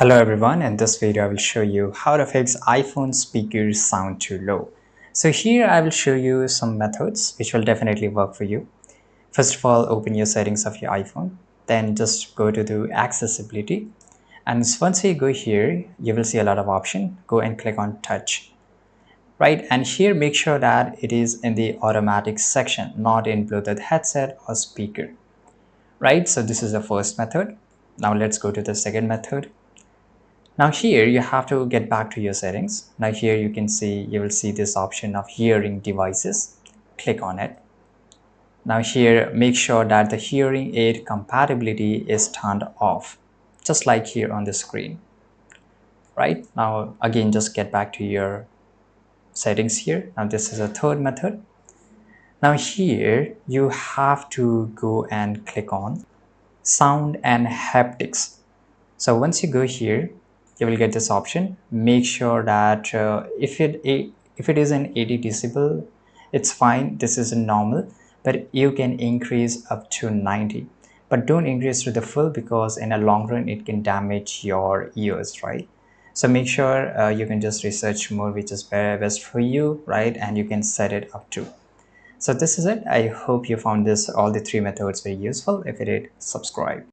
Hello everyone, in this video I will show you how to fix iPhone speakers sound too low. So here I will show you some methods which will definitely work for you. First of all, open your settings of your iPhone, then just go to the accessibility, and once you go here you will see a lot of options. Go and click on touch, right? And here make sure that it is in the automatic section, not in Bluetooth headset or speaker, right? So this is the first method. Now let's go to the second method. Now here you have to get back to your settings. Now here you will see this option of hearing devices. Click on it. Now here make sure that the hearing aid compatibility is turned off, just like here on the screen. Right now again, just get back to your settings here. Now this is a third method. Now here you have to go and click on sound and haptics. So once you go here, you will get this option. Make sure that if it is an 80 decibel, it's fine. This is normal, but you can increase up to 90. But don't increase to the full, because in a long run it can damage your ears, right? So make sure you can just research more which is best for you, right? And you can set it up to. So this is it. I hope you found this all the three methods very useful. If you did, subscribe.